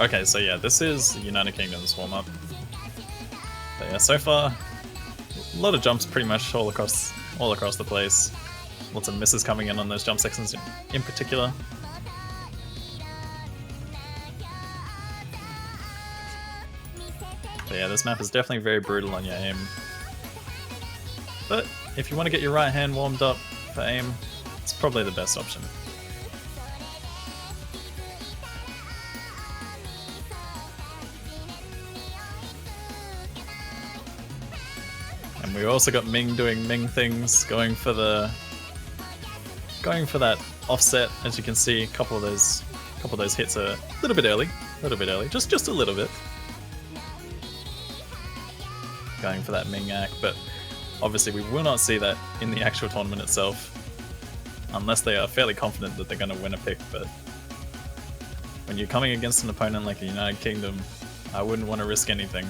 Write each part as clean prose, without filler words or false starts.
Okay, so yeah, this is United Kingdom's warm-up. But yeah, so far, a lot of jumps pretty much all across the place. Lots of misses coming in on those jump sections in particular. But yeah, this map is definitely very brutal on your aim. But if you want to get your right hand warmed up for aim, it's probably the best option. And we also got Ming doing Ming things, going for that offset. As you can see, a couple of those hits are a little bit early, just a little bit. Going for that Ming act, but obviously we will not see that in the actual tournament itself, unless they are fairly confident that they're going to win a pick. But when you're coming against an opponent like the United Kingdom, I wouldn't want to risk anything.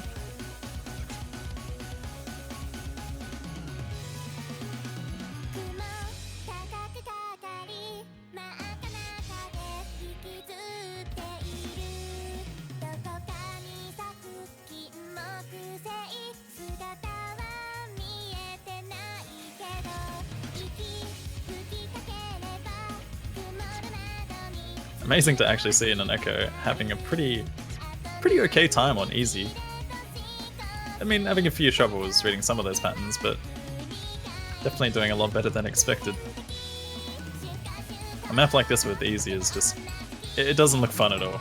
Amazing to actually see Nanako having a pretty okay time on easy. I mean, having a few troubles reading some of those patterns, but definitely doing a lot better than expected. A map like this with easy is just... it doesn't look fun at all.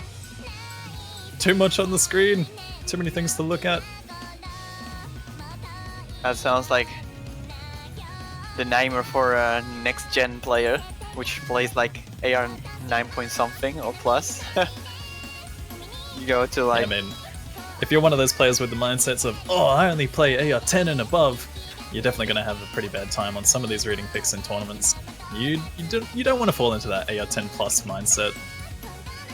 Too much on the screen, too many things to look at. That sounds like the name for a next-gen player, which plays like AR 9 point something or plus. You go to like... yeah, I mean, if you're one of those players with the mindsets of, oh, I only play AR 10 and above, you're definitely going to have a pretty bad time on some of these reading picks in tournaments. You don't want to fall into that AR 10 plus mindset,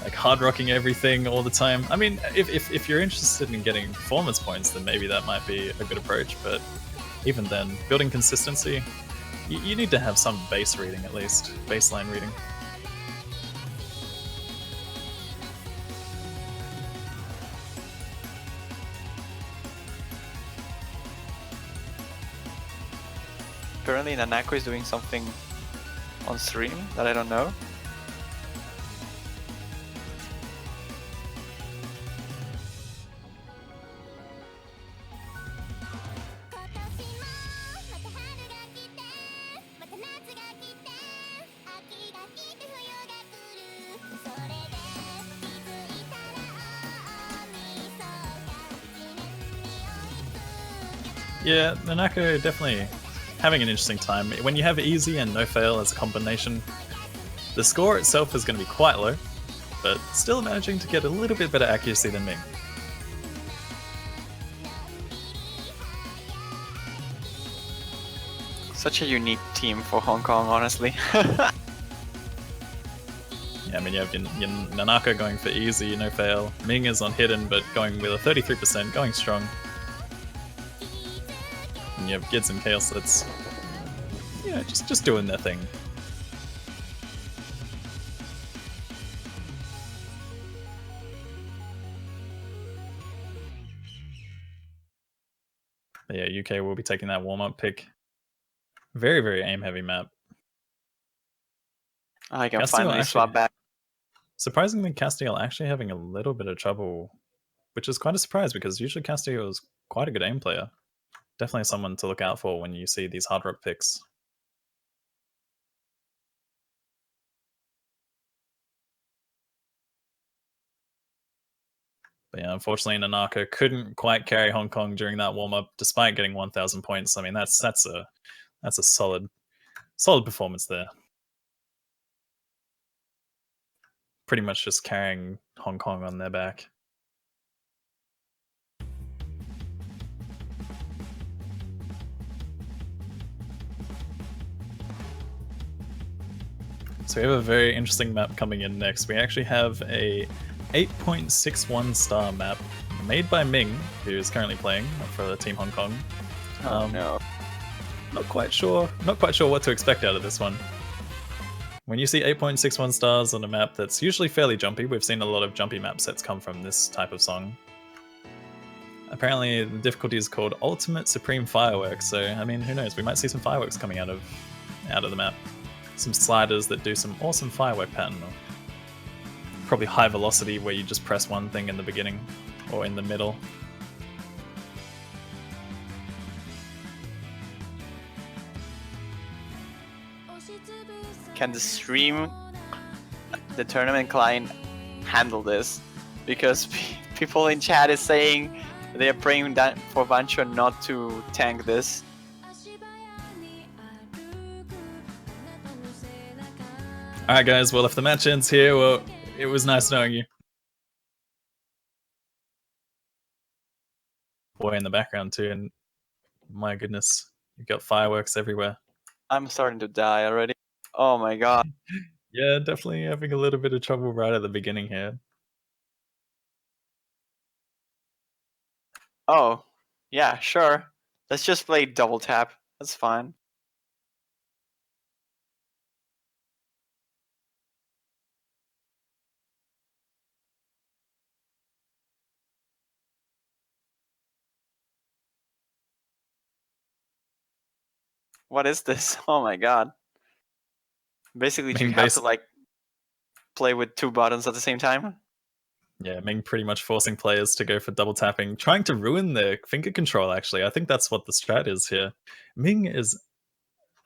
like hard rocking everything all the time. I mean, if you're interested in getting performance points, then maybe that might be a good approach, but even then, building consistency, you need to have some base reading at least, baseline reading. Currently Nanako is doing something on stream that I don't know. Yeah, Nanako definitely having an interesting time. When you have easy and no fail as a combination, the score itself is going to be quite low, but still managing to get a little bit better accuracy than Ming. Such a unique team for Hong Kong, honestly. Yeah, I mean, you have your Nanako going for easy, no fail. Ming is on hidden, but going with a 33%, going strong. And you have Gids and Chaos that's, you know, just doing their thing. But yeah, UK will be taking that warm-up pick. Very, very aim-heavy map. I can finally swap back. Surprisingly, Castiel actually having a little bit of trouble, which is quite a surprise because usually Castiel is quite a good aim player. Definitely someone to look out for when you see these hard rock picks. But yeah, unfortunately, Nanako couldn't quite carry Hong Kong during that warm-up, despite getting 1,000 points. I mean, that's a solid performance there. Pretty much just carrying Hong Kong on their back. So we have a very interesting map coming in next. We actually have a 8.61 star map made by Ming, who is currently playing for Team Hong Kong. No. Not quite sure what to expect out of this one. When you see 8.61 stars on a map that's usually fairly jumpy, we've seen a lot of jumpy map sets come from this type of song. Apparently, the difficulty is called Ultimate Supreme Fireworks, so I mean, who knows? We might see some fireworks coming out of the map. Some sliders that do some awesome firework pattern, or probably high velocity where you just press one thing in the beginning or in the middle. Can the stream, the tournament client, handle this? Because people in chat is saying they are praying that for Bancho not to tank this. Alright guys, well if the match ends here, well, it was nice knowing you. Boy in the background too, and my goodness, you've got fireworks everywhere. I'm starting to die already. Oh my god. Yeah, definitely having a little bit of trouble right at the beginning here. Oh, yeah, sure. Let's just play double tap. That's fine. What is this? Oh my god. Basically, you have to like play with two buttons at the same time. Yeah, Ming pretty much forcing players to go for double tapping, trying to ruin their finger control, actually. I think that's what the strat is here. Ming is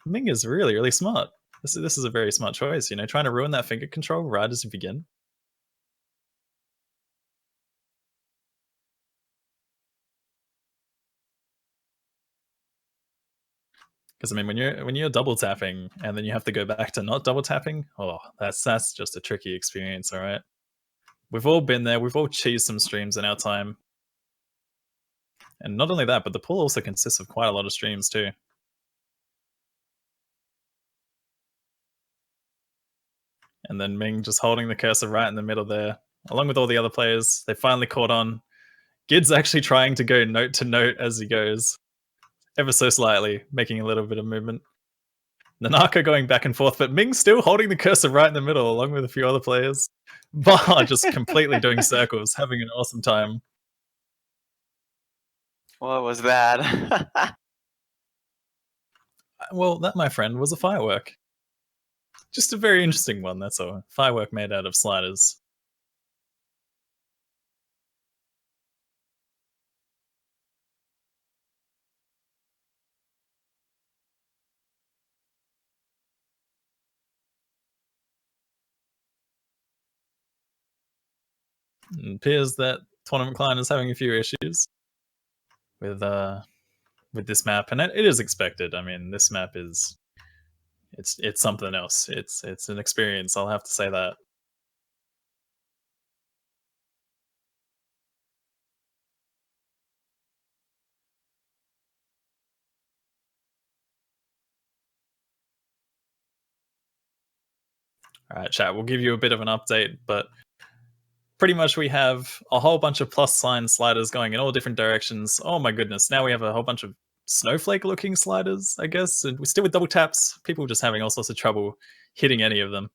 really, really smart. This is a very smart choice, you know, trying to ruin that finger control right as you begin. Because I mean, when you're double tapping and then you have to go back to not double tapping, oh, that's just a tricky experience, all right? We've all been there. We've all cheesed some streams in our time. And not only that, but the pool also consists of quite a lot of streams too. And then Ming just holding the cursor right in the middle there, along with all the other players. They finally caught on. Gid's actually trying to go note to note as he goes, ever so slightly, making a little bit of movement. Nanaka going back and forth, but Ming still holding the cursor right in the middle, along with a few other players. Bah just completely doing circles, having an awesome time. What was that? Well, that, my friend, was a firework. Just a very interesting one, that's all. Firework made out of sliders. It appears that Tournament Client is having a few issues with this map, and it is expected. I mean, this map is it's something else. It's an experience. I'll have to say that. All right, chat. We'll give you a bit of an update, but pretty much we have a whole bunch of plus sign sliders going in all different directions. Oh my goodness! Now we have a whole bunch of snowflake-looking sliders, I guess, and we're still with double taps. People just having all sorts of trouble hitting any of them.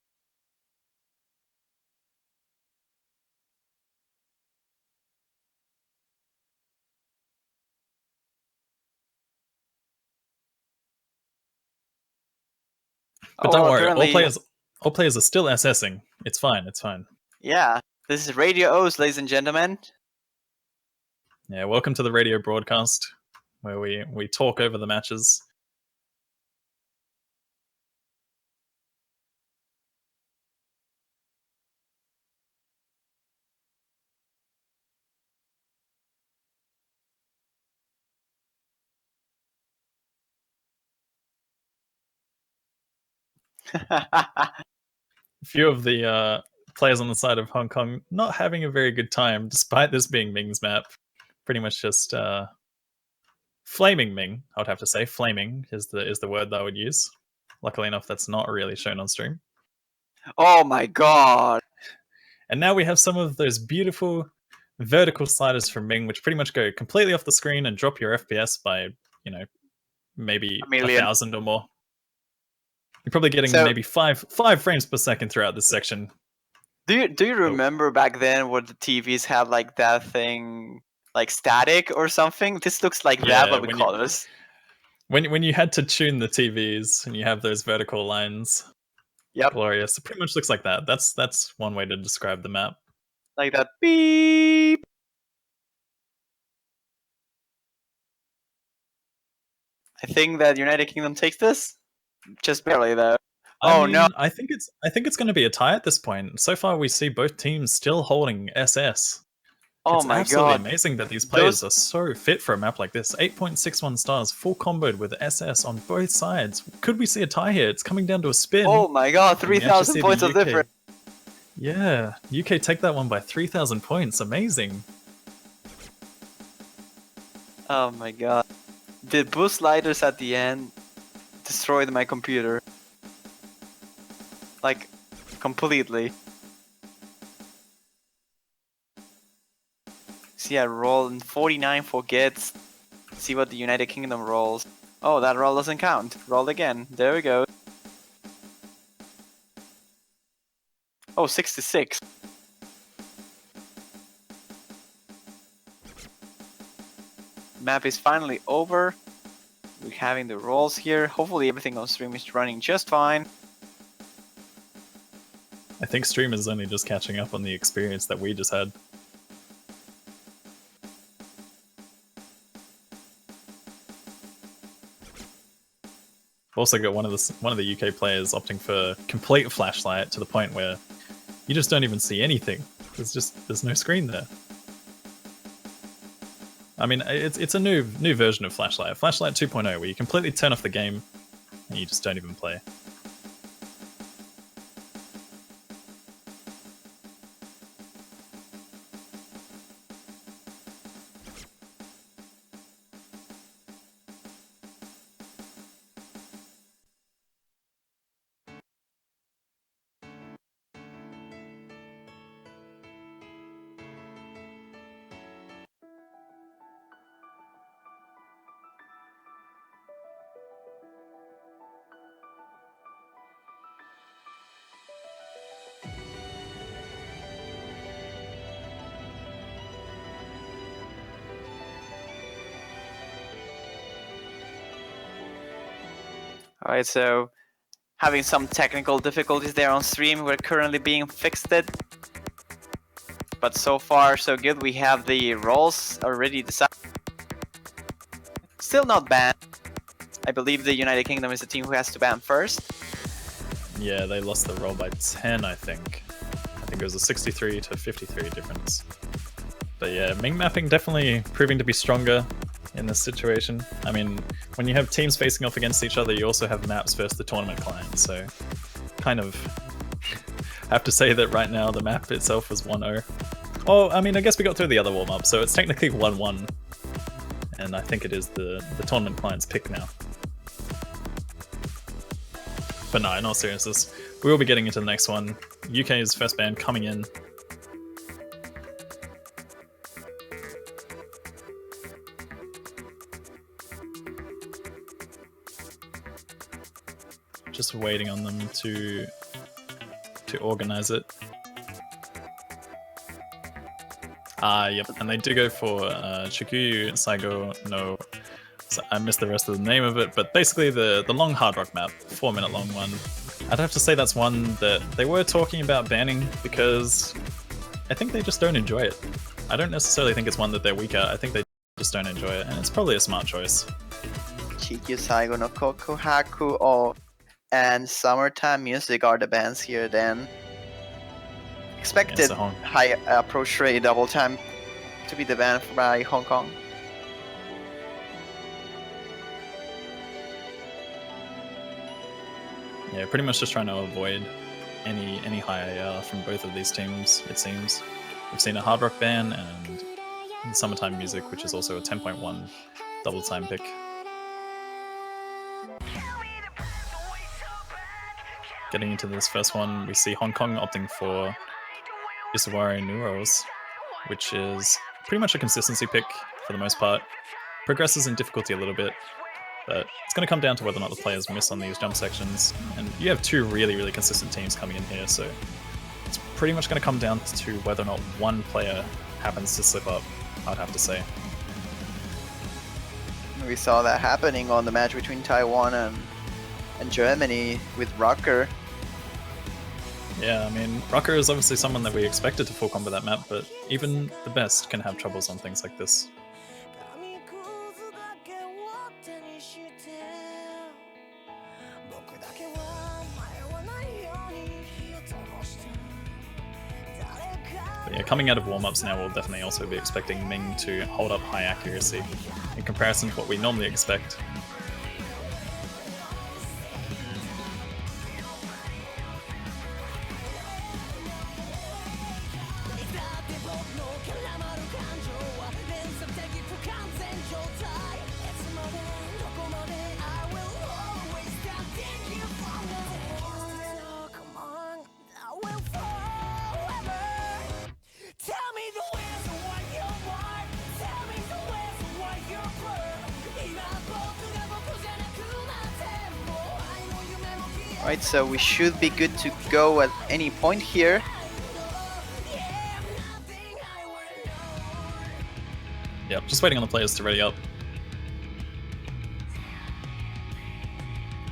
But don't worry, all players are still assessing. It's fine. It's fine. Yeah, this is Radio O's, ladies and gentlemen. Yeah, welcome to the radio broadcast, where we talk over the matches. A few of the players on the side of Hong Kong not having a very good time, despite this being Ming's map. Pretty much just flaming Ming, I would have to say. Flaming is the word that I would use. Luckily enough, that's not really shown on stream. Oh my god! And now we have some of those beautiful vertical sliders from Ming, which pretty much go completely off the screen and drop your FPS by, you know, maybe 1,000 or more. You're probably getting So- maybe five frames per second throughout this section. Do you remember back then what the TVs had like that thing, like static or something? This looks like that, but with colors. When you had to tune the TVs and you have those vertical lines. Yep. Glorious. It pretty much looks like that. That's one way to describe the map. Like that beep. I think that United Kingdom takes this. Just barely though. I Oh mean, no. I think it's going to be a tie at this point. So far, we see both teams still holding SS. Oh It's my absolutely god. amazing that these players are so fit for a map like this. 8.61 stars, full comboed with SS on both sides. Could we see a tie here? It's coming down to a spin. Oh my god, And we actually 3,000 see points the of UK. difference. Yeah, UK take that one by 3,000 points. Amazing. Oh my god. The boost sliders at the end destroyed my computer. Like, completely. See, I rolled in 49 for gets. See what the United Kingdom rolls. Oh, that roll doesn't count. Roll again. There we go. Oh, 66. Map is finally over. We're having the rolls here. Hopefully everything on stream is running just fine. I think stream is only just catching up on the experience that we just had. Also got one of the UK players opting for complete flashlight to the point where you just don't even see anything. There's no screen there. I mean, it's a new version of flashlight, flashlight 2.0, where you completely turn off the game and you just don't even play. Alright, so having some technical difficulties there on stream. We're currently being fixed it. But so far, so good. We have the rolls already decided. Still not banned. I believe the United Kingdom is the team who has to ban first. Yeah, they lost the roll by 10, I think. I think it was a 63 to 53 difference. But yeah, Ming mapping definitely proving to be stronger in this situation. I mean, when you have teams facing off against each other, you also have maps versus the tournament client, so kind of have to say that right now the map itself was 1-0. Oh, I mean, I guess we got through the other warm-up, so it's technically 1-1. And I think it is the tournament client's pick now. But no, in all seriousness, we will be getting into the next one. UK's first ban coming in. Just waiting on them to organize it. Yep, and they do go for Chikuyu Saigo no. So I missed the rest of the name of it, but basically the long hard rock map, 4-minute long one. I'd have to say that's one that they were talking about banning because I think they just don't enjoy it. I don't necessarily think it's one that they're weak at, I think they just don't enjoy it, and it's probably a smart choice. Chikyu Saigo no Koku Haku and Summertime Music are the bands here then. Expected so high approach rate double time to be the ban by Hong Kong. Yeah, pretty much just trying to avoid any high AR from both of these teams, it seems. We've seen a hard rock ban and Summertime Music, which is also a 10.1 double time pick. Getting into this first one, we see Hong Kong opting for Isawari Neuros, which is pretty much a consistency pick for the most part. Progresses in difficulty a little bit. But it's going to come down to whether or not the players miss on these jump sections. And you have two really, really consistent teams coming in here, so it's pretty much going to come down to whether or not one player happens to slip up, I'd have to say. We saw that happening on the match between Taiwan and Germany with Rucker. Yeah, I mean, Rucker is obviously someone that we expected to full combo that map, but even the best can have troubles on things like this. But yeah, coming out of warm-ups now, we'll definitely also be expecting Ming to hold up high accuracy in comparison to what we normally expect. Alright, so we should be good to go at any point here. Yep, just waiting on the players to ready up.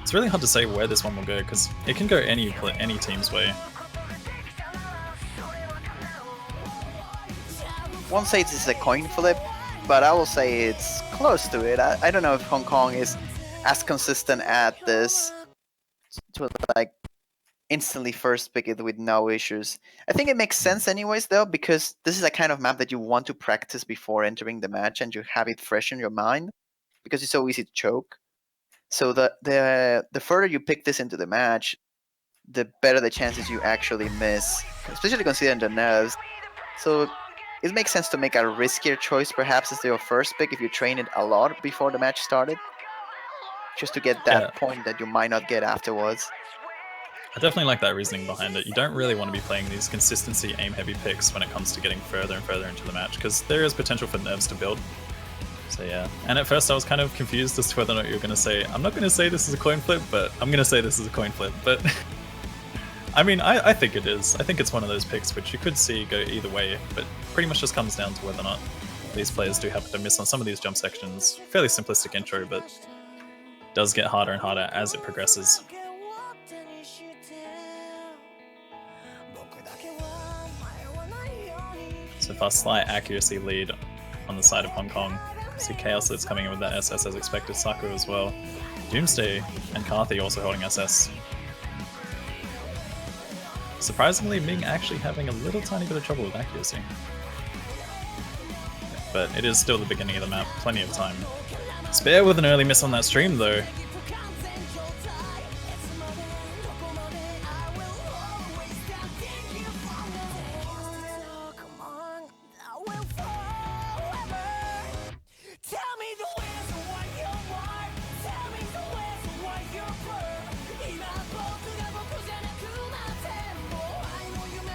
It's really hard to say where this one will go, because it can go any team's way. Won't say it's a coin flip, but I will say it's close to it. I don't know if Hong Kong is as consistent at this to like instantly first pick it with no issues. I think it makes sense anyways though, because this is a kind of map that you want to practice before entering the match and you have it fresh in your mind because it's so easy to choke. So the further you pick this into the match, the better the chances you actually miss, especially considering the nerves. So it makes sense to make a riskier choice perhaps as your first pick if you train it a lot before the match started, just to get that point that you might not get afterwards. I definitely like that reasoning behind it. You don't really want to be playing these consistency aim-heavy picks when it comes to getting further and further into the match, because there is potential for nerves to build. So yeah, and at first I was kind of confused as to whether or not you were going to say, I'm not going to say this is a coin flip, but I'm going to say this is a coin flip. But I mean, I think it is. I think it's one of those picks which you could see go either way, but pretty much just comes down to whether or not these players do happen to miss on some of these jump sections. Fairly simplistic intro, but does get harder and harder as it progresses. So far, slight accuracy lead on the side of Hong Kong. See Chaos that's coming in with that SS as expected, Saku as well. Doomsday and Carthy also holding SS. Surprisingly, Ming actually having a little tiny bit of trouble with accuracy. But it is still the beginning of the map, plenty of time. Spare with an early miss on that stream though.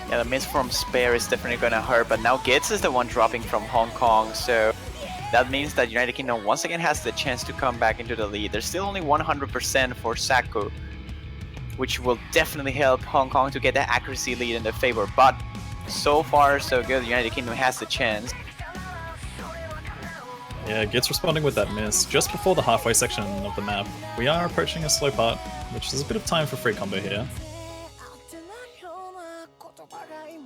Yeah, the miss from Spare is definitely gonna hurt, but now Gitz is the one dropping from Hong Kong, so that means that United Kingdom once again has the chance to come back into the lead. There's still only 100% for Saku, which will definitely help Hong Kong to get the accuracy lead in their favor, but so far so good. United Kingdom has the chance. Yeah, Gitz responding with that miss just before the halfway section of the map. We are approaching a slow part, which is a bit of time for free combo here.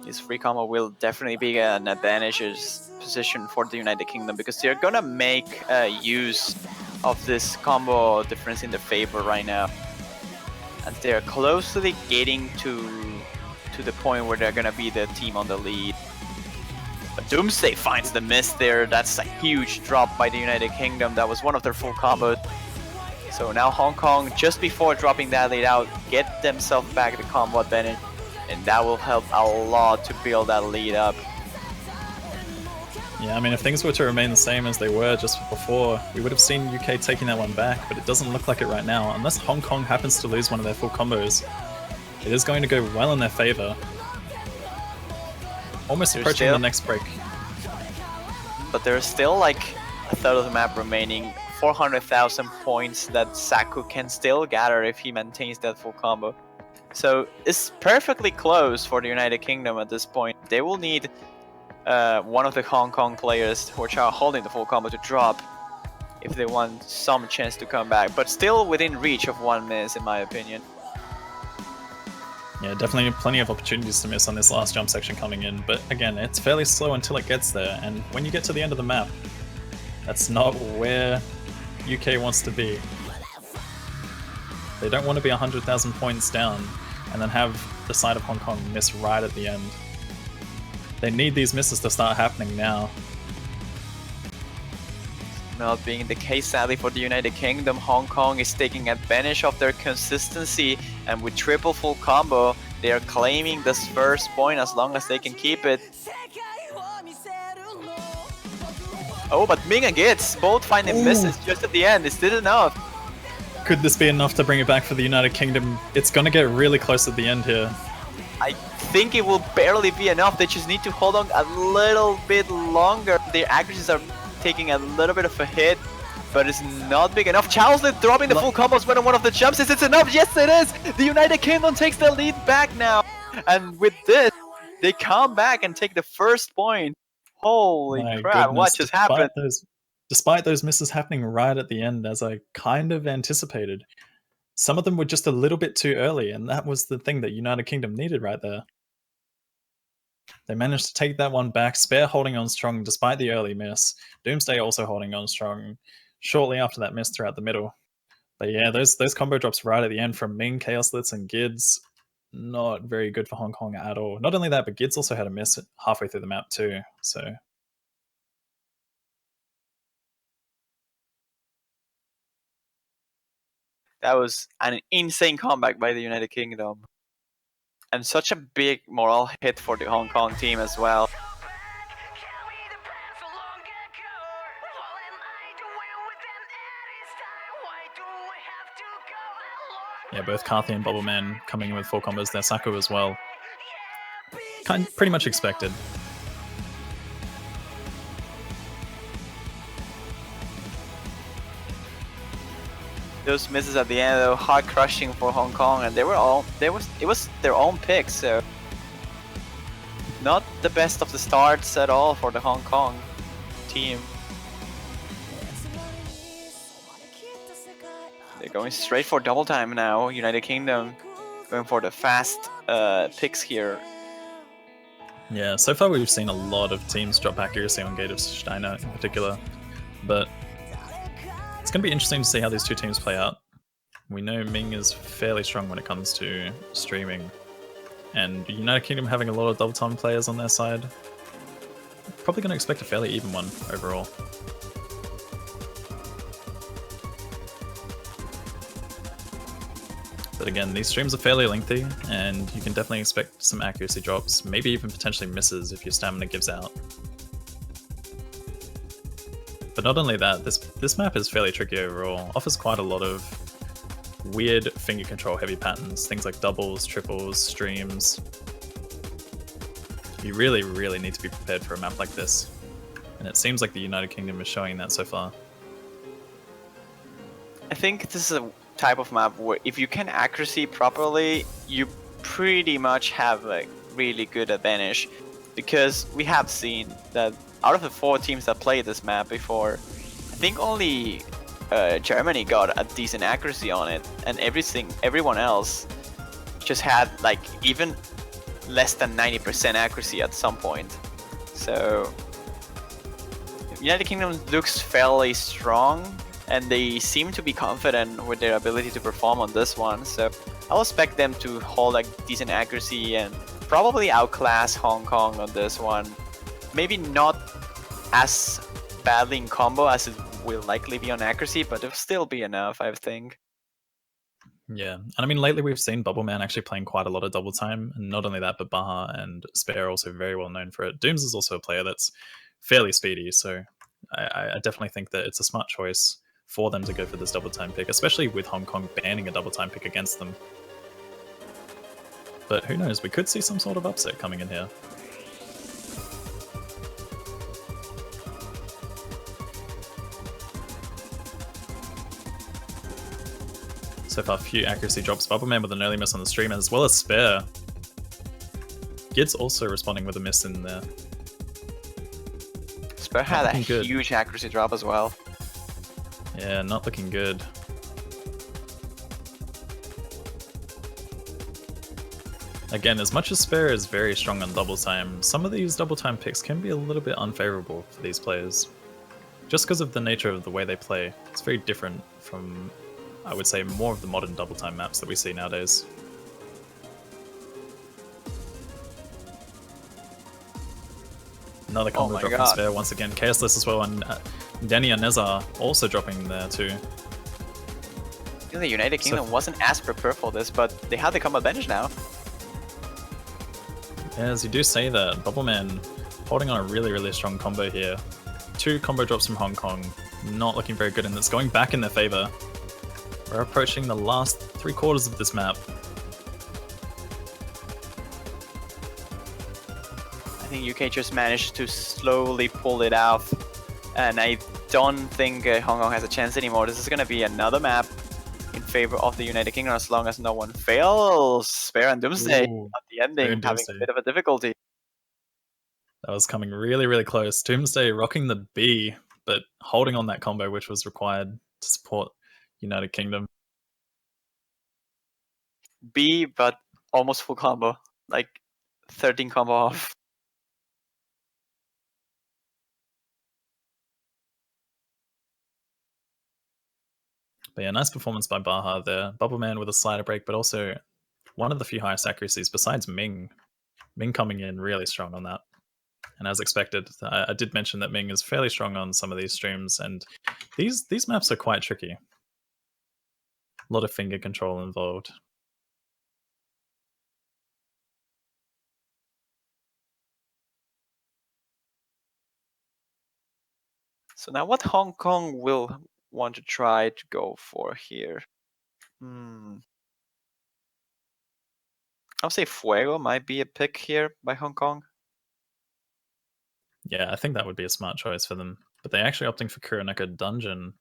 This free combo will definitely be an advantageous position for the United Kingdom because they're gonna make use of this combo difference in their favor right now, and they're closely getting to the point where they're gonna be the team on the lead. But Doomsday finds the miss there. That's a huge drop by the United Kingdom. That was one of their full combos. So now Hong Kong, just before dropping that lead out, get themselves back the combo advantage. And that will help a lot to build that lead up. Yeah, I mean, if things were to remain the same as they were just before, we would have seen UK taking that one back, but it doesn't look like it right now. Unless Hong Kong happens to lose one of their full combos, it is going to go well in their favor. Almost approaching the next break. But there's still like a third of the map remaining 400,000 points that Saku can still gather if he maintains that full combo. So it's perfectly close for the United Kingdom at this point. They will need one of the Hong Kong players which are holding the full combo to drop if they want some chance to come back, but still within reach of one miss in my opinion. Yeah, definitely plenty of opportunities to miss on this last jump section coming in, but again, it's fairly slow until it gets there, and when you get to the end of the map, that's not where UK wants to be. They don't want to be 100,000 points down and then have the side of Hong Kong miss right at the end. They need these misses to start happening now. Not being the case sadly for the United Kingdom, Hong Kong is taking advantage of their consistency, and with triple full combo, they are claiming this first point as long as they can keep it. Oh, but Ming and Gitz both finding misses just at the end. Is this enough? Could this be enough to bring it back for the United Kingdom? It's gonna get really close at the end here. I think it will barely be enough. They just need to hold on a little bit longer. Their accuracies are taking a little bit of a hit, but it's not big enough. Charlesley dropping the full combos when on one of the jumps. Is it enough? Yes, it is! The United Kingdom takes the lead back now. And with this, they come back and take the first point. Holy crap, goodness. what just happened? Despite those misses happening right at the end, as I kind of anticipated, some of them were just a little bit too early, and that was the thing that United Kingdom needed right there. They managed to take that one back, Spare holding on strong despite the early miss, Doomsday also holding on strong shortly after that miss throughout the middle. But yeah, those combo drops right at the end from Ming, Chaos Blitz, and Gids, not very good for Hong Kong at all. Not only that, but Gids also had a miss halfway through the map too, so... That was an insane comeback by the United Kingdom. And such a big morale hit for the Hong Kong team as well. Yeah, both Carthy and Bubbleman coming in with full combos there, Saku as well. Pretty much expected. Those misses at the end, though, hard crushing for Hong Kong, and it was their own pick, so not the best of the starts at all for the Hong Kong team. They're going straight for double time now. United Kingdom going for the fast picks here. Yeah, so far we've seen a lot of teams drop accuracy on Gate of Steiner in particular, but it's going to be interesting to see how these two teams play out. We know Ming is fairly strong when it comes to streaming, and United Kingdom having a lot of double time players on their side. Probably going to expect a fairly even one overall. But again, these streams are fairly lengthy, and you can definitely expect some accuracy drops, maybe even potentially misses if your stamina gives out. But not only that, this map is fairly tricky overall, offers quite a lot of weird finger control heavy patterns, things like doubles, triples, streams. You really, really need to be prepared for a map like this, and it seems like the United Kingdom is showing that so far. I think this is a type of map where if you can accuracy properly, you pretty much have a really good advantage, because we have seen that out of the 4 teams that played this map before, I think only Germany got a decent accuracy on it, and everyone else just had like even less than 90% accuracy at some point. So United Kingdom looks fairly strong, and they seem to be confident with their ability to perform on this one. So I'll expect them to hold a decent accuracy and probably outclass Hong Kong on this one. Maybe not as badly in combo as it will likely be on accuracy, but it'll still be enough, I think. Yeah, and I mean, lately we've seen Bubbleman actually playing quite a lot of double time, and not only that, but Baha and Spare are also very well known for it. Dooms is also a player that's fairly speedy, so I definitely think that it's a smart choice for them to go for this double time pick, especially with Hong Kong banning a double time pick against them. But who knows, we could see some sort of upset coming in here. So far, a few accuracy drops. Bubbleman with an early miss on the stream, as well as Spare. Gid's also responding with a miss in there. Spare had a good. huge accuracy drop as well. Yeah, not looking good. Again, as much as Spare is very strong on double time, some of these double time picks can be a little bit unfavorable for these players. Just because of the nature of the way they play. It's very different from, I would say, more of the modern double time maps that we see nowadays. Another combo drop from Spare once again. Chaosless as well, and Danny and Nezar also dropping there too. The United Kingdom wasn't as prepared for this, but they have the combo advantage now. Yeah, as you do say that, Bubbleman holding on a really, really strong combo here. 2 combo drops from Hong Kong, not looking very good, and it's going back in their favor. We're approaching the last 3/4 of this map. I think UK just managed to slowly pull it out, and I don't think Hong Kong has a chance anymore. This is going to be another map in favor of the United Kingdom as long as no one fails. Spare and Doomsday at the ending having a bit of a difficulty. That was coming really, really close. Doomsday rocking the B, but holding on that combo which was required to support United Kingdom. B, but almost full combo. Like 13 combo off. But yeah, nice performance by Baha there. Bubbleman with a slider break, but also one of the few highest accuracies besides Ming. Ming coming in really strong on that. And as expected, I did mention that Ming is fairly strong on some of these streams, and these maps are quite tricky. A lot of finger control involved. So now what Hong Kong will want to try to go for here? I'll say Fuego might be a pick here by Hong Kong. Yeah, I think that would be a smart choice for them. But they're actually opting for Kuroneko Dungeon,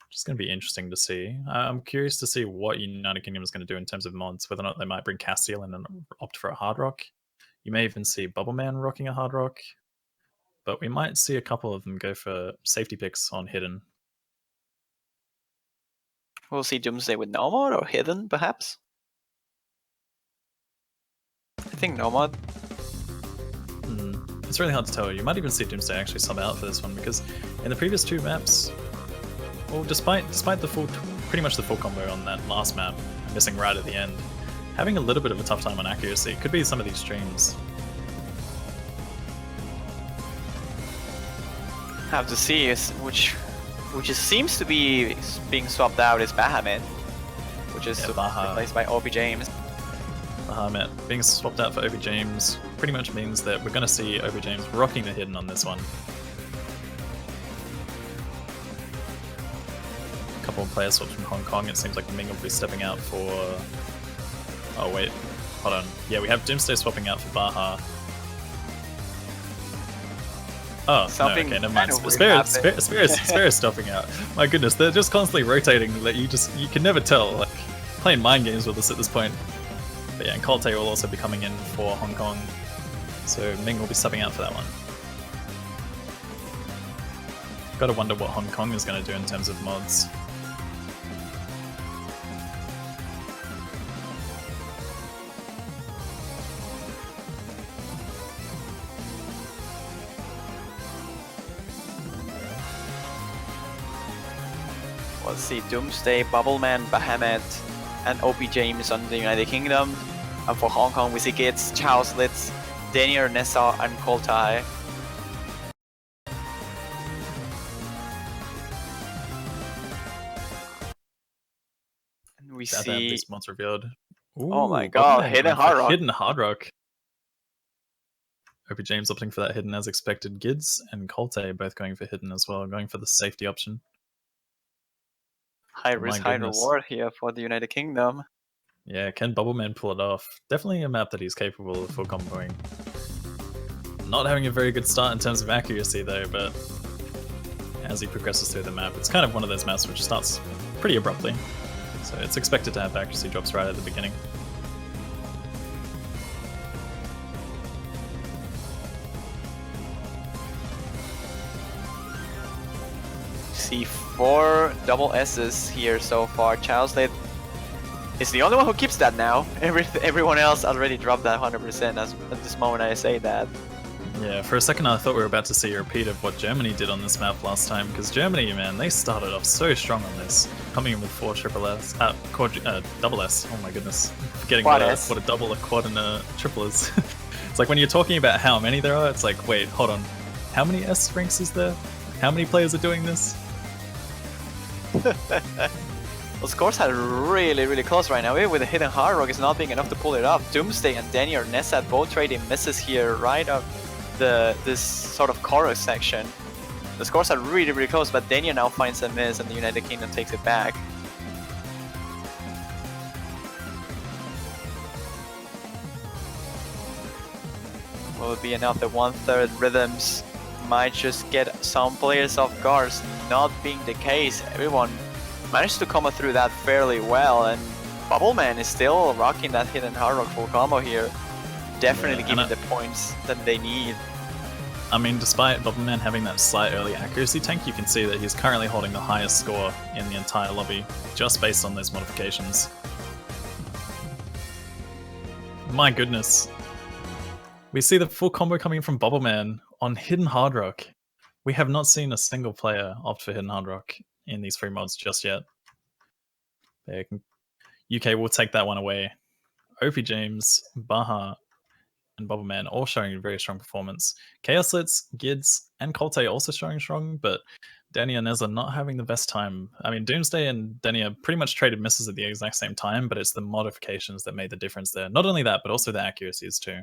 which is going to be interesting to see. I'm curious to see what United Kingdom is going to do in terms of mods, whether or not they might bring Castiel in and opt for a Hard Rock. You may even see Bubbleman rocking a Hard Rock. But we might see a couple of them go for safety picks on Hidden. We'll see Doomsday with no mod or Hidden, perhaps. I think no mod. It's really hard to tell. You might even see Doomsday actually sub out for this one, because in the previous 2 maps, well, despite the pretty much the full combo on that last map, missing right at the end, having a little bit of a tough time on accuracy could be some of these streams. Have to see which seems to be being swapped out is Bahamut, which is replaced by Obi James. Bahamut being swapped out for Obi James pretty much means that we're going to see Obi James rocking the Hidden on this one. A couple of player swaps from Hong Kong. It seems like Ming will be stepping out for... Oh wait, hold on. Yeah, we have Doomsday swapping out for Baha. Oh, no, okay, never mind. Spare is stopping out. My goodness, they're just constantly rotating that you can never tell. Like, playing mind games with us at this point. But yeah, and Colte will also be coming in for Hong Kong. So Ming will be subbing out for that one. Gotta wonder what Hong Kong is going to do in terms of mods. Let's see, Doomsday, Bubbleman, Bahamut, and OP James on the United Kingdom. And for Hong Kong, we see Gitz, Charles Litz, Daniel Nessa, and Koltai. And we see these mods revealed. Ooh, oh my god, Hidden Hard Rock. Hidden Hard Rock. OP James opting for that Hidden as expected. Gids and Colte both going for Hidden as well, going for the safety option. High risk, high reward here for the United Kingdom. Yeah, can Bubbleman pull it off? Definitely a map that he's capable of full comboing. Not having a very good start in terms of accuracy though, but as he progresses through the map, it's kind of one of those maps which starts pretty abruptly. So it's expected to have accuracy drops right at the beginning. See 4 double S's here so far. Childslate is the only one who keeps that now. Everyone else already dropped that 100% at this moment I say that. Yeah, for a second I thought we were about to see a repeat of what Germany did on this map last time, because Germany, man, they started off so strong on this, coming in with 4 double S. Oh my goodness, forgetting what a double, a quad, and a triple is. It's like when you're talking about how many there are, it's like, wait, hold on, how many S ranks is there? How many players are doing this? Well, scores are really close right now. Even with the hidden hard rock, it's not being enough to pull it off. Doomsday and Danny or Nessat both trading misses here right up this sort of chorus section. The scores are really close, but Dania now finds a miss and the United Kingdom takes it back. Will it be enough? The 1/3 rhythms might just get some players off guard. Not being the case, everyone managed to come through that fairly well, and Bubbleman is still rocking that hidden hard rock full combo here. Definitely giving the points that they need. I mean, despite Bubbleman having that slight early accuracy tank, you can see that he's currently holding the highest score in the entire lobby, just based on those modifications. My goodness. We see the full combo coming from Bubbleman on Hidden Hard Rock. We have not seen a single player opt for Hidden Hard Rock in these free mods just yet. UK will take that one away. OP James, Baha, and Bubbleman all showing a very strong performance. Chaoslitz, Gids, and Colte also showing strong, but Danny and Neza not having the best time. I mean, Doomsday and Danny pretty much traded misses at the exact same time, but it's the modifications that made the difference there. Not only that, but also the accuracies too.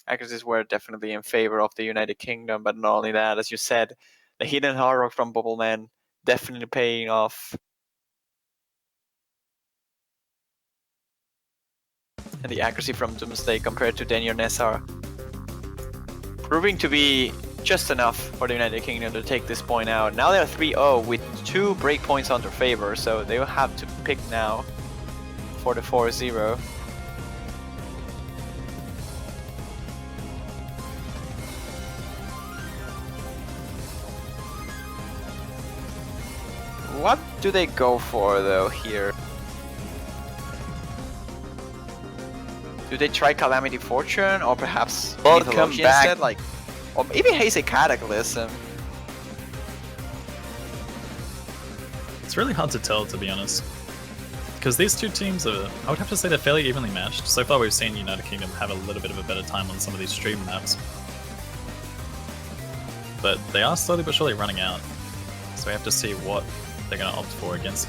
Accuracies were definitely in favor of the United Kingdom, but not only that, as you said, the hidden hard rock from Bubbleman definitely paying off. And the accuracy from Doomsday compared to Daniel Nessar proving to be just enough for the United Kingdom to take this point out. Now they're 3-0 with 2 breakpoints on their favor, so they will have to pick now for the 4-0. What do they go for though here? Do they try Calamity Fortune or perhaps both come back instead? Like, or maybe Haze a Cataclysm? It's really hard to tell, to be honest, because these two teams are, I would have to say, they're fairly evenly matched. So far we've seen United Kingdom have a little bit of a better time on some of these stream maps, but they are slowly but surely running out, so we have to see what they're going to opt for against.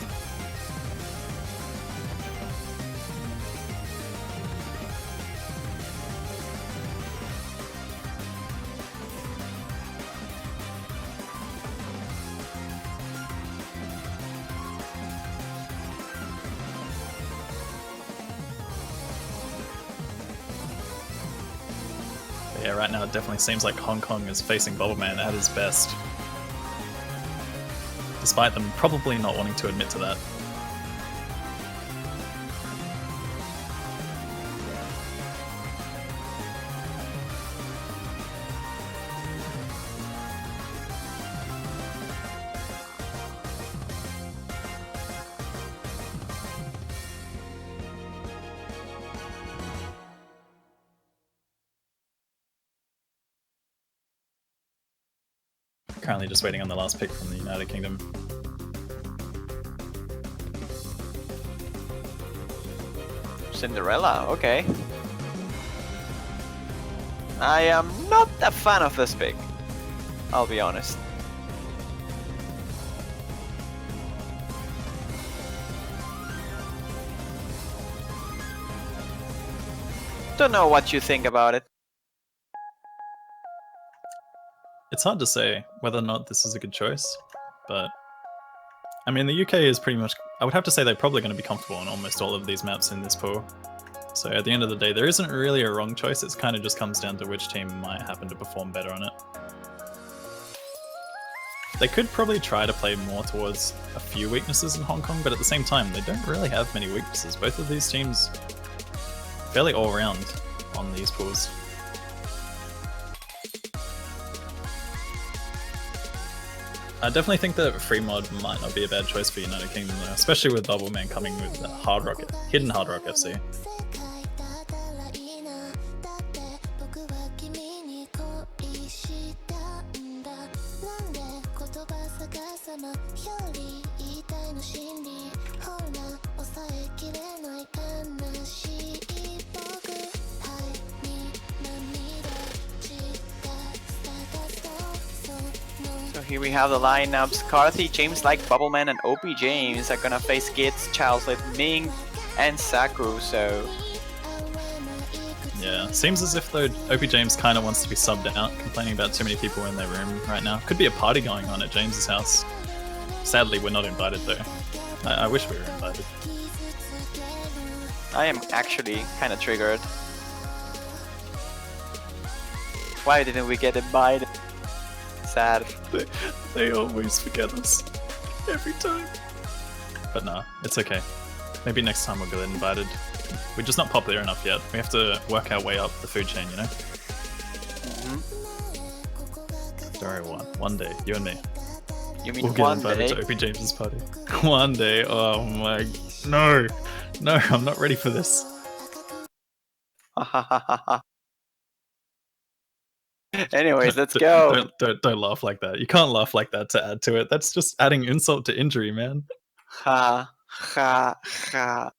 But yeah, right now it definitely seems like Hong Kong is facing Bubbleman at his best, despite them probably not wanting to admit to that. Currently just waiting on the last pick from the United Kingdom. Cinderella, okay. I am not a fan of this pick, I'll be honest. Don't know what you think about it. It's hard to say whether or not this is a good choice, but I mean, the UK is pretty much, I would have to say they're probably going to be comfortable on almost all of these maps in this pool. So at the end of the day, there isn't really a wrong choice, it kind of just comes down to which team might happen to perform better on it. They could probably try to play more towards a few weaknesses in Hong Kong, but at the same time, they don't really have many weaknesses. Both of these teams fairly all-round on these pools. I definitely think that free mod might not be a bad choice for United Kingdom though, especially with Bubble Man coming with Hidden Hard Rock FC. So here we have the lineups. Carthy, James Like, Bubbleman, and OP James are gonna face Gitz, Childslip, Ming, and Saku. So yeah, seems as if though OP James kind of wants to be subbed out, complaining about too many people in their room right now. Could be a party going on at James's house. Sadly, we're not invited though. I wish we were invited. I am actually kind of triggered. Why didn't we get invited? Sad. They always forget us. Every time. But nah, it's okay. Maybe next time we'll get invited. We're just not popular enough yet. We have to work our way up the food chain, you know? Don't worry, one day, you and me. You mean We'll get one invited day? to OP James's party. One day, oh my... No! No, I'm not ready for this. Anyways, let's go. Don't laugh like that. You can't laugh like that to add to it. That's just adding insult to injury, man. Ha ha ha.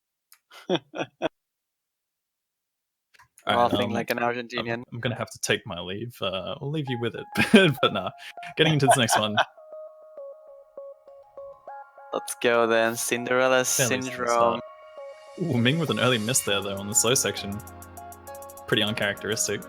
Laughing like an Argentinian. I'm gonna have to take my leave. I'll leave you with it. But nah, getting into this next one. Let's go then. Cinderella Fairly easy to Syndrome. start. Ooh, Ming with an early miss there though on the slow section. Pretty uncharacteristic.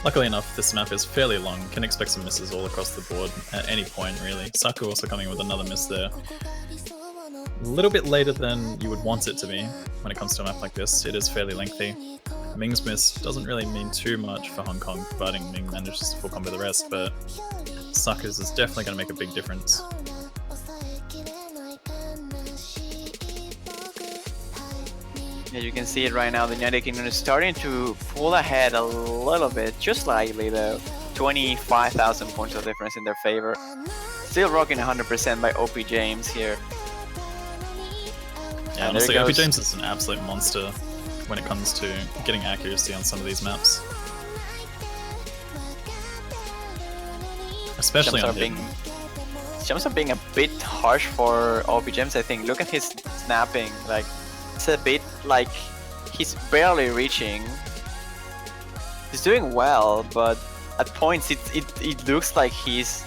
Luckily enough, this map is fairly long, can expect some misses all across the board at any point really. Saku also coming with another miss there. A little bit later than you would want it to be when it comes to a map like this. It is fairly lengthy. Ming's miss doesn't really mean too much for Hong Kong, providing Ming manages to full combo the rest, but Saku's is definitely going to make a big difference. Yeah, you can see it right now. The United Kingdom is starting to pull ahead a little bit, just slightly though. 25,000 points of difference in their favor. Still rocking 100% by OP James here. Yeah, honestly, OP James is an absolute monster when it comes to getting accuracy on some of these maps. Especially on him. Jumps are being a bit harsh for OP James, I think. Look at his snapping, like it's a bit like he's barely reaching. He's doing well, but at points it looks like he's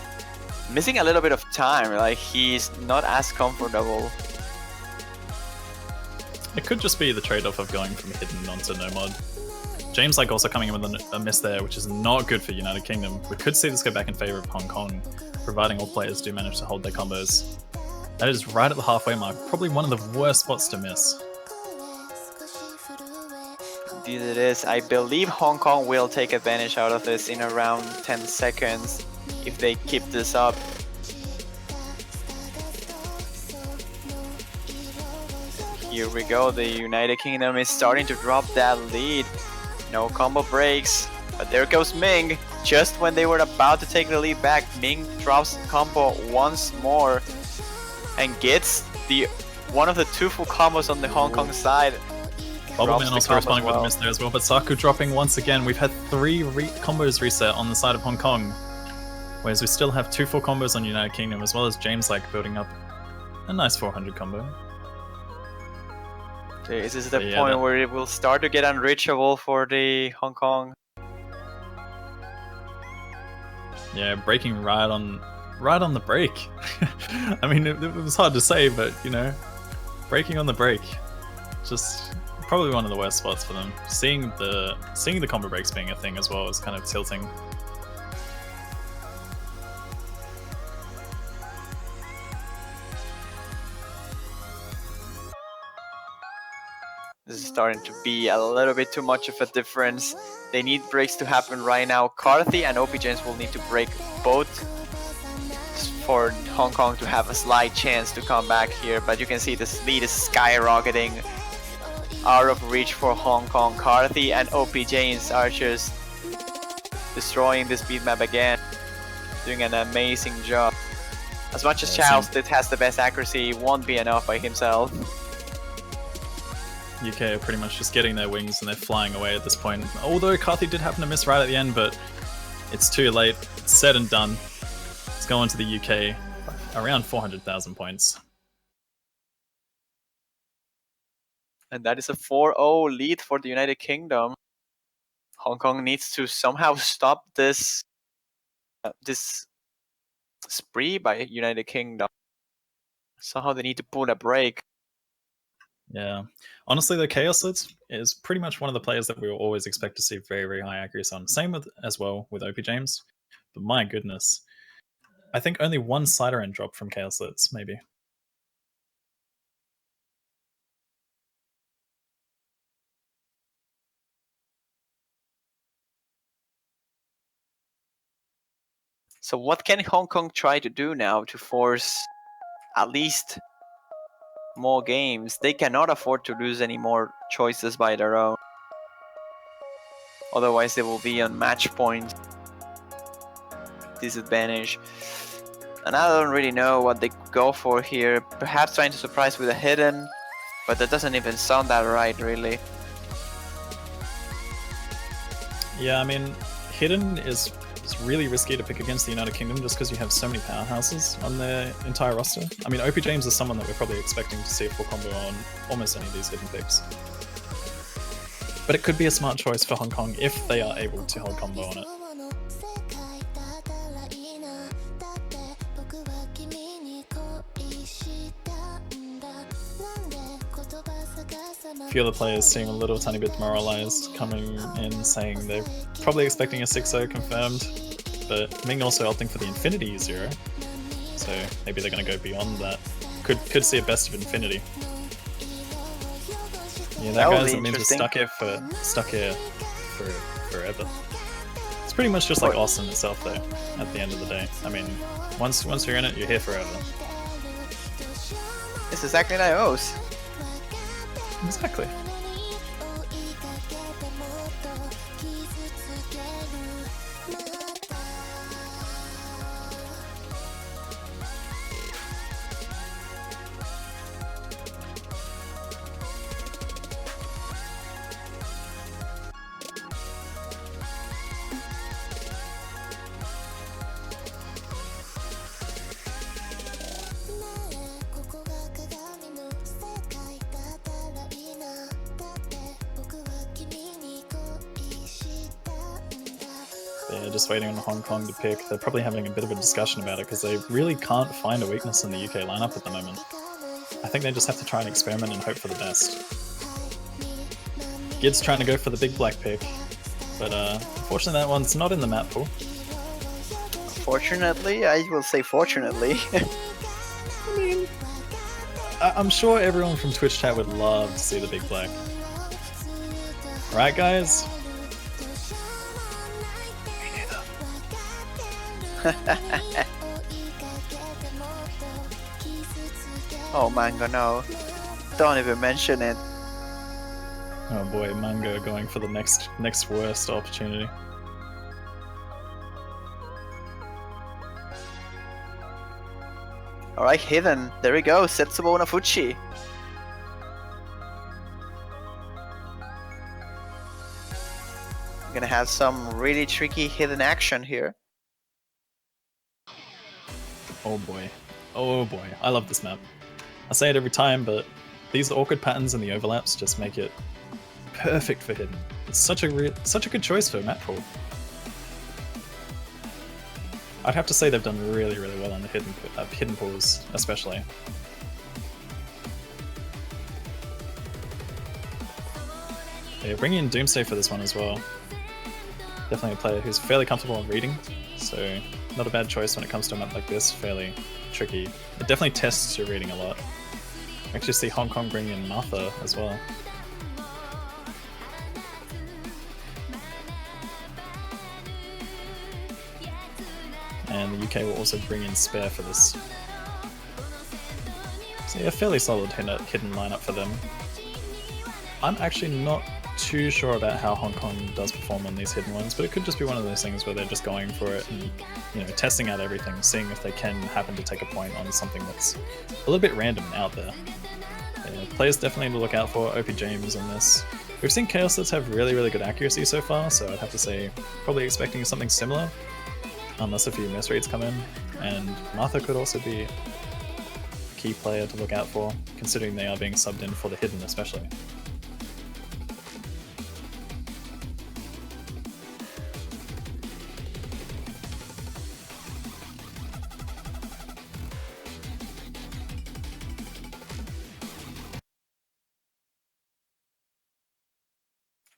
missing a little bit of time, like he's not as comfortable. It could just be the trade-off of going from hidden onto no mod. James like also coming in with a miss there, which is not good for United Kingdom. We could see this go back in favor of Hong Kong, providing all players do manage to hold their combos. That is right at the halfway mark, probably one of the worst spots to miss. Indeed it is. I believe Hong Kong will take advantage out of this in around 10 seconds if they keep this up. Here we go, the United Kingdom is starting to drop that lead. No combo breaks, but there goes Ming. Just when they were about to take the lead back, Ming drops combo once more and gets the one of the two full combos on the Hong Kong side. Bubbleman also responding with a miss there as well, but Saku dropping once again. We've had 3 combos reset on the side of Hong Kong, whereas we still have 2 full combos on United Kingdom, as well as James like building up a nice 400 combo. This is the point where it will start to get unreachable for the Hong Kong. Yeah, breaking right on the break. I mean, it was hard to say, but you know, breaking on the break, just probably one of the worst spots for them. Seeing the combo breaks being a thing as well is kind of tilting. This is starting to be a little bit too much of a difference. They need breaks to happen right now. Carthy and OP James will need to break both for Hong Kong to have a slight chance to come back here. But you can see this lead is skyrocketing out of reach for Hong Kong. Carthy and OP James are just destroying this beat map again, doing an amazing job. As much as Charles that has the best accuracy, won't be enough by himself. UK are pretty much just getting their wings and they're flying away at this point. Although Carthy did happen to miss right at the end, but it's too late. It's said and done. It's going to the UK around 400,000 points. And that is a 4-0 lead for the United Kingdom. Hong Kong needs to somehow stop this this spree by United Kingdom. Somehow they need to pull a break. Yeah. Honestly, the Chaos Lids is pretty much one of the players that we will always expect to see very, very high accuracy on. Same with as well with OP James. But my goodness. I think only one slider end drop from Chaos Lids, maybe. So what can Hong Kong try to do now to force at least more games? They cannot afford to lose any more choices by their own. Otherwise they will be on match point disadvantage. And I don't really know what they go for here. Perhaps trying to surprise with a hidden, but that doesn't even sound that right, really. Yeah, I mean, hidden is really risky to pick against the United Kingdom just because you have so many powerhouses on their entire roster. I mean, OP James is someone that we're probably expecting to see a full combo on almost any of these hidden picks. But it could be a smart choice for Hong Kong if they are able to hold combo on it. A few of the players seem a little tiny bit demoralized, coming in saying they're probably expecting a 6-0 confirmed, but Ming also opting for the Infinity 0, so maybe they're going to go beyond that. Could see a best of Infinity. Yeah, that guys, it means we're stuck here for forever. It's pretty much just like Austin itself, though. At the end of the day, I mean, once you're in it, you're here forever. It's exactly like O's. Exactly. Yeah, just waiting on Hong Kong to pick. They're probably having a bit of a discussion about it because they really can't find a weakness in the UK lineup at the moment. I think they just have to try and experiment and hope for the best. Gid's trying to go for the big black pick, but unfortunately that one's not in the map pool. Fortunately, I will say fortunately. I mean, I'm sure everyone from Twitch chat would love to see the big black. Right, guys? Oh, Mango, no. Don't even mention it. Oh boy, Mango going for the next worst opportunity. Alright, hidden. There we go. Setsubo Nafuchi. We're gonna have some really tricky hidden action here. Oh boy. Oh boy. I love this map. I say it every time, but these awkward patterns and the overlaps just make it perfect for hidden. It's such a good choice for map pool. I'd have to say they've done really well on the hidden pools, especially. Yeah, bringing in Doomsday for this one as well. Definitely a player who's fairly comfortable in reading, so not a bad choice when it comes to a map like this. Fairly tricky. It definitely tests your reading a lot. I actually see Hong Kong bring in Martha as well. And the UK will also bring in Spare for this. So yeah, fairly solid hidden lineup for them. I'm actually not too sure about how Hong Kong does perform on these hidden ones, but it could just be one of those things where they're just going for it and, you know, testing out everything, seeing if they can happen to take a point on something that's a little bit random and out there. Yeah, players definitely to look out for. OP James on this. We've seen Chaos Sets have really good accuracy so far, so I'd have to say probably expecting something similar, unless a few misreads come in. And Martha could also be a key player to look out for, considering they are being subbed in for the hidden especially.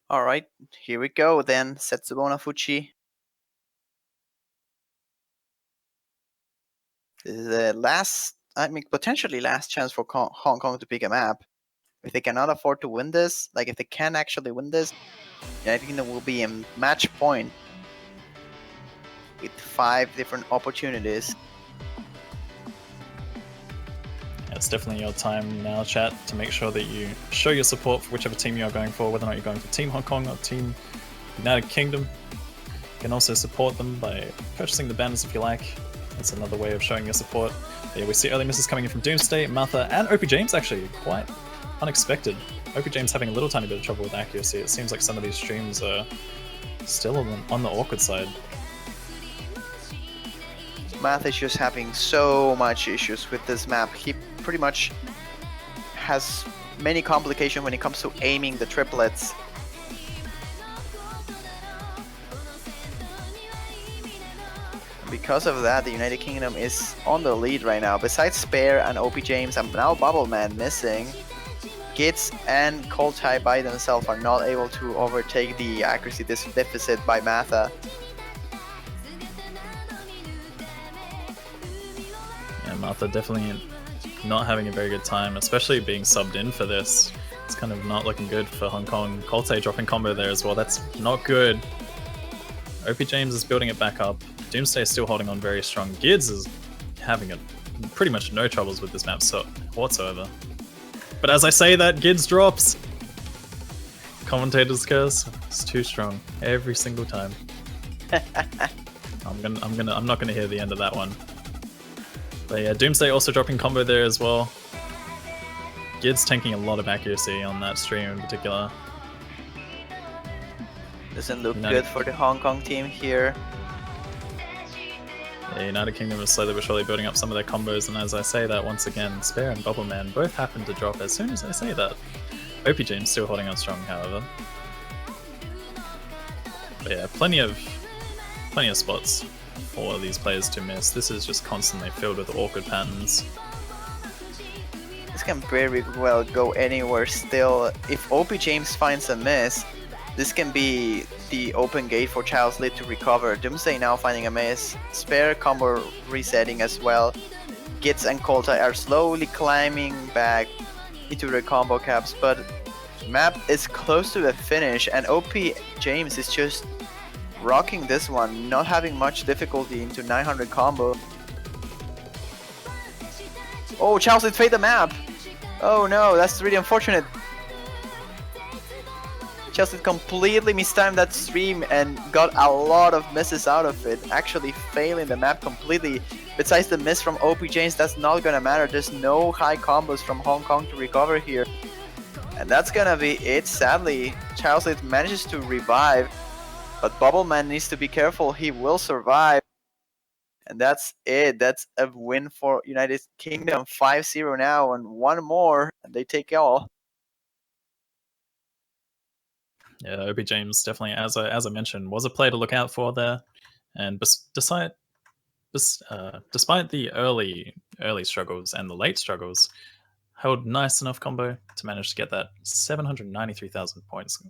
All right, here we go then. Setsubona Fuchi. This is the last, I mean, potentially last chance for Hong Kong to pick a map. If they cannot afford to win this, like if they can actually win this, I think there will be a match point with 5 different opportunities. It's definitely your time now, chat, to make sure that you show your support for whichever team you're going for, whether or not you're going for Team Hong Kong or Team United Kingdom. You can also support them by purchasing the banners if you like. That's another way of showing your support. But yeah, we see early misses coming in from Doomsday, Martha, and OP James actually, quite unexpected. OP James having a little tiny bit of trouble with accuracy. It seems like some of these streams are still on the awkward side. Math is just having so much issues with this map. He pretty much has many complications when it comes to aiming the triplets. Because of that, the United Kingdom is on the lead right now. Besides Spare and OP James and now Bubbleman missing, Gitz and Coltai by themselves are not able to overtake the accuracy deficit by Matha. Yeah, Martha definitely not having a very good time, especially being subbed in for this. It's kind of not looking good for Hong Kong. Coltai dropping combo there as well. That's not good. OP James is building it back up. Doomsday is still holding on very strong. Gids is having pretty much no troubles with this map whatsoever. But as I say that, Gids drops. Commentator's curse is too strong every single time. I'm not gonna hear the end of that one. But yeah, Doomsday also dropping combo there as well. Gids tanking a lot of accuracy on that stream in particular. Doesn't look good for the Hong Kong team here. The United Kingdom is slowly but surely building up some of their combos, and as I say that, once again, Spare and Bubbleman both happen to drop as soon as I say that. OP James still holding on strong, however. But yeah, plenty of spots for these players to miss. This is just constantly filled with awkward patterns. This can very well go anywhere still. If OP James finds a miss, this can be the open gate for Child's Lead to recover. Doomsday now finding a miss. Spare combo resetting as well. Gitz and Coltai are slowly climbing back into their combo caps, but map is close to the finish and OP James is just rocking this one, not having much difficulty into 900 combo. Oh, Child's Lead fade the map! Oh no, that's really unfortunate. Chelsea completely mistimed that stream and got a lot of misses out of it, actually failing the map completely. Besides the miss from OP James, that's not gonna matter. There's no high combos from Hong Kong to recover here. And that's gonna be it, sadly. Chelsea manages to revive, but Bubbleman needs to be careful, he will survive. And that's it, that's a win for United Kingdom, 5-0 now, and one more, and they take all. Yeah, OP James definitely, as I mentioned, was a player to look out for there, and despite the early struggles and the late struggles, held nice enough combo to manage to get that 793,000 points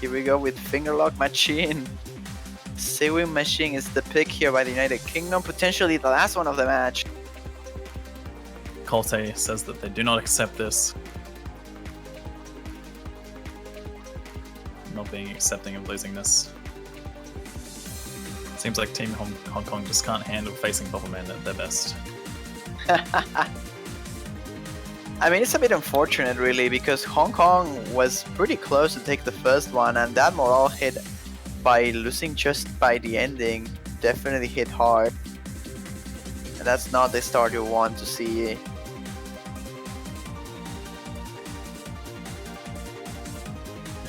Here we go with Fingerlock Machine. Sewing Machine is the pick here by the United Kingdom, potentially the last one of the match. Colte says that they do not accept this. Not being accepting of losing this. Seems like Team Hong Kong just can't handle facing Bobbleman at their best. I mean, it's a bit unfortunate, really, because Hong Kong was pretty close to take the first one, and that morale hit by losing just by the ending definitely hit hard. And that's not the start you want to see.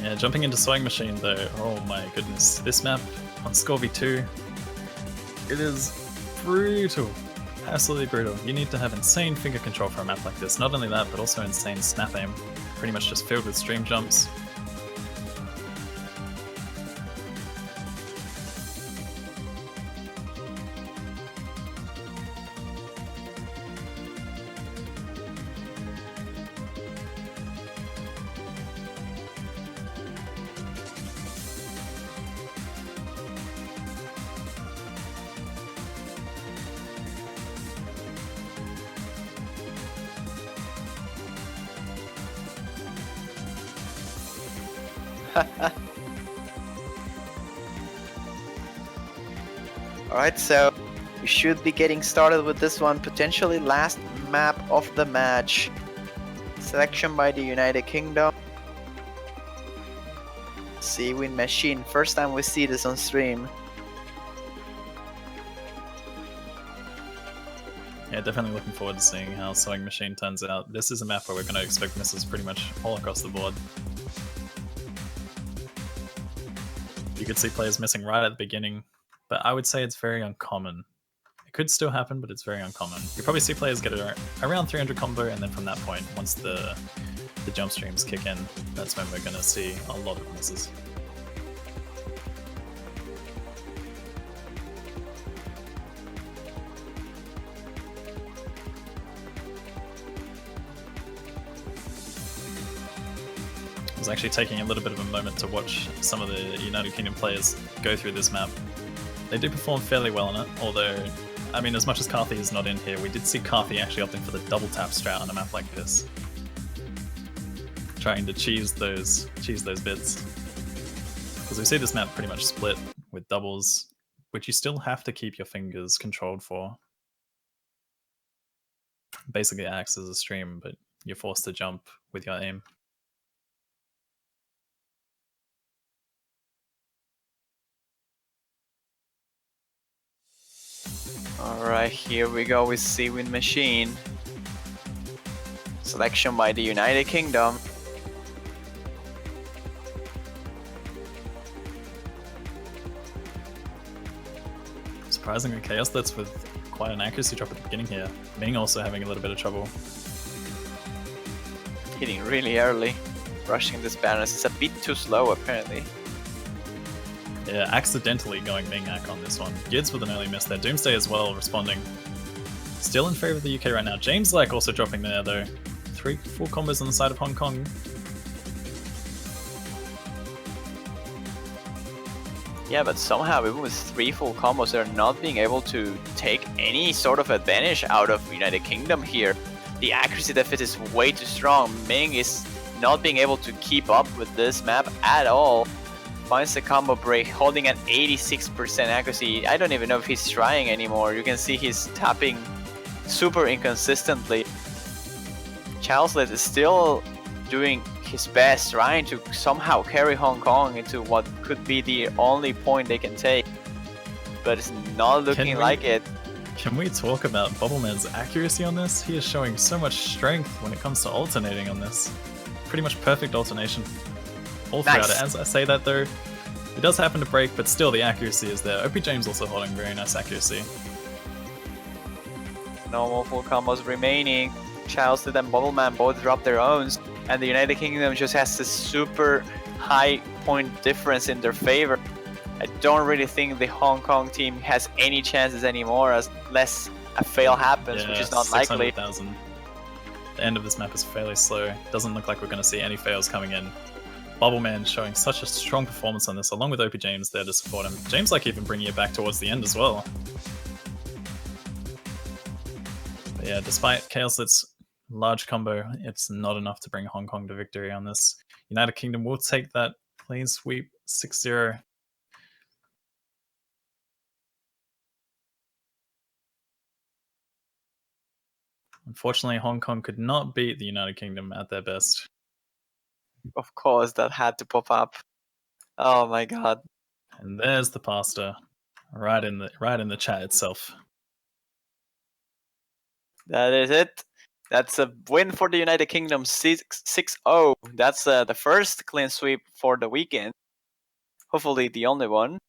Yeah, jumping into Sewing Machine though, oh my goodness. This map on Score V2, it is brutal. Absolutely brutal. You need to have insane finger control for a map like this. Not only that, but also insane snap aim. Pretty much just filled with stream jumps. Alright, so we should be getting started with this one, potentially last map of the match. Selection by the United Kingdom. Sewing Machine, first time we see this on stream. Yeah, definitely looking forward to seeing how Sewing Machine turns out. This is a map where we're going to expect misses pretty much all across the board. You could see players missing right at the beginning, but I would say it's very uncommon. It could still happen, but it's very uncommon. You probably see players get around 300 combo, and then from that point, once the jump streams kick in, that's when we're going to see a lot of misses. I was actually taking a little bit of a moment to watch some of the United Kingdom players go through this map. They do perform fairly well on it, although, I mean, as much as Carthy is not in here, we did see Carthy actually opting for the double tap strat on a map like this. Trying to cheese those bits. Because we see this map pretty much split with doubles, which you still have to keep your fingers controlled for. Basically acts as a stream, but you're forced to jump with your aim. Alright, here we go with Sewing Machine. Selection by the United Kingdom. Surprisingly, Chaos Blitz with quite an accuracy drop at the beginning here. Ming also having a little bit of trouble. Hitting really early. Rushing this balance is a bit too slow apparently. Yeah, accidentally going Ming-Ak on this one. Gids with an early miss there. Doomsday as well responding. Still in favor of the UK right now. James Like also dropping there though. 3 full combos on the side of Hong Kong. Yeah, but somehow even with 3 full combos, they're not being able to take any sort of advantage out of United Kingdom here. The accuracy deficit is way too strong. Ming is not being able to keep up with this map at all. Finds the combo break, holding at 86% accuracy. I don't even know if he's trying anymore. You can see he's tapping super inconsistently. Childsled is still doing his best, trying to somehow carry Hong Kong into what could be the only point they can take. But it's not looking like it. Can we talk about Bobbleman's accuracy on this? He is showing so much strength when it comes to alternating on this. Pretty much perfect alternation all throughout it. As I say that though, it does happen to break, but still the accuracy is there. OP James also holding very nice accuracy. No more full combos remaining. Childsled and Bobbleman both drop their owns, and the United Kingdom just has this super high point difference in their favor. I don't really think the Hong Kong team has any chances anymore unless a fail happens, which is not likely. 600,000. The end of this map is fairly slow. Doesn't look like we're going to see any fails coming in. Bubbleman showing such a strong performance on this, along with OP James there to support him. James like even bringing it back towards the end as well. But yeah, despite Chaoslit's large combo, it's not enough to bring Hong Kong to victory on this. United Kingdom will take that clean sweep 6-0. Unfortunately, Hong Kong could not beat the United Kingdom at their best. Of course, that had to pop up. Oh my god. And there's the pasta, right in the chat itself. That is it. That's a win for the United Kingdom, 6-0. That's the first clean sweep for the weekend. Hopefully the only one.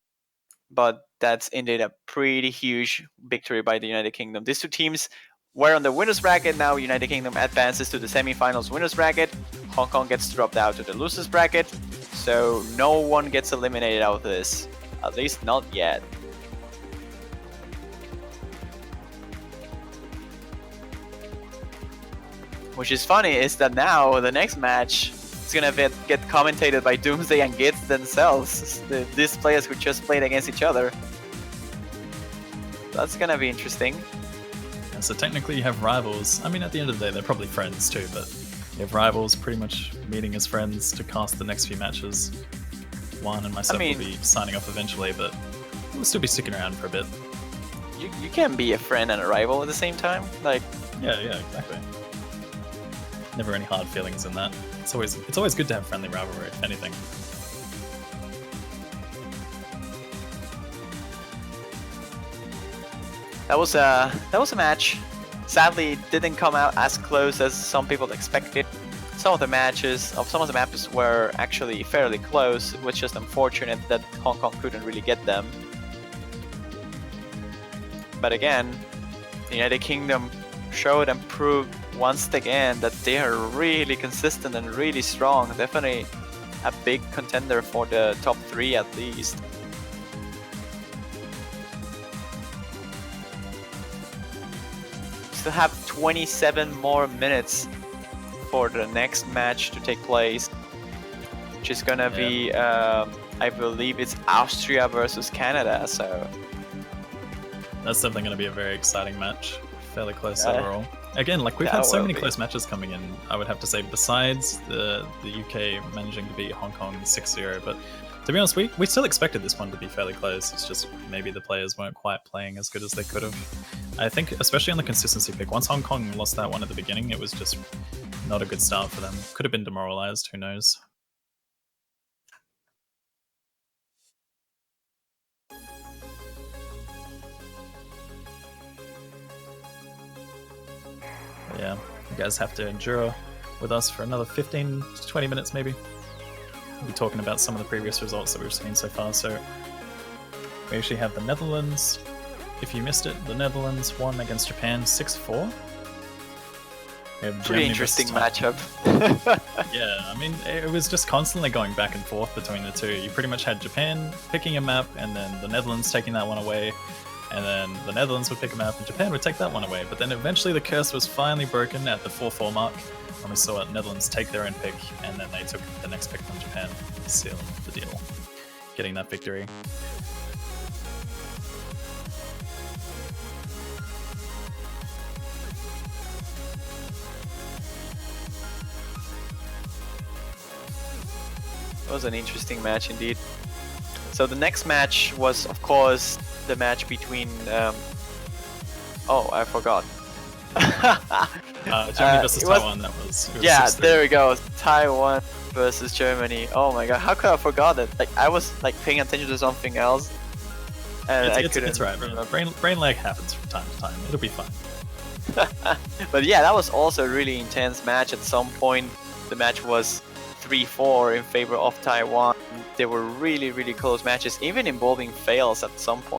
But that's indeed a pretty huge victory by the United Kingdom. These two teams were on the winners bracket. Now United Kingdom advances to the semifinals winners bracket. Hong Kong gets dropped out to the losers bracket. So no one gets eliminated out of this. At least not yet. Which is funny is that now the next match is gonna get commentated by Doomsday and Gitz themselves. These players who just played against each other. That's gonna be interesting. And so technically you have rivals. I mean, at the end of the day, they're probably friends too, but you have rivals pretty much meeting as friends to cast the next few matches. Juan and myself will be signing off eventually, but we'll still be sticking around for a bit. You can be a friend and a rival at the same time. Like, yeah, exactly. Never any hard feelings in that. It's always good to have friendly rivalry, if anything. That was a match. Sadly, it didn't come out as close as some people expected. Some of the maps were actually fairly close. It was just unfortunate that Hong Kong couldn't really get them. But again, the United Kingdom showed and proved once again that they are really consistent and really strong. Definitely a big contender for the top 3 at least. Still have 27 more minutes for the next match to take place, which is gonna be, I believe it's Austria versus Canada. So that's definitely going to be a very exciting match. Fairly close overall. Again, like we've had so many close matches coming in, I would have to say, besides the UK managing to beat Hong Kong 6-0. But to be honest, we still expected this one to be fairly close. It's just maybe the players weren't quite playing as good as they could have. I think, especially on the consistency pick, once Hong Kong lost that one at the beginning, it was just not a good start for them. Could have been demoralized, who knows. But yeah, you guys have to endure with us for another 15 to 20 minutes maybe. We'll be talking about some of the previous results that we've seen so far. So we actually have the Netherlands. If you missed it, the Netherlands won against Japan 6-4. Pretty interesting matchup. Yeah, I mean, it was just constantly going back and forth between the two. You pretty much had Japan picking a map, and then the Netherlands taking that one away, and then the Netherlands would pick a map, and Japan would take that one away. But then eventually the curse was finally broken at the 4-4 mark, and we saw Netherlands take their own pick, and then they took the next pick from Japan, sealing the deal, getting that victory. It was an interesting match indeed. So the next match was, of course, the match between... oh, I forgot. Germany versus Taiwan, that was yeah, there we go. Taiwan versus Germany. Oh my god, how could I forgot it? Like, I was like paying attention to something else. And I couldn't it's right, brain lag happens from time to time. It'll be fine. But yeah, that was also a really intense match. At some point, the match was 3-4 in favor of Taiwan. They were really, really close matches, even involving fails at some point.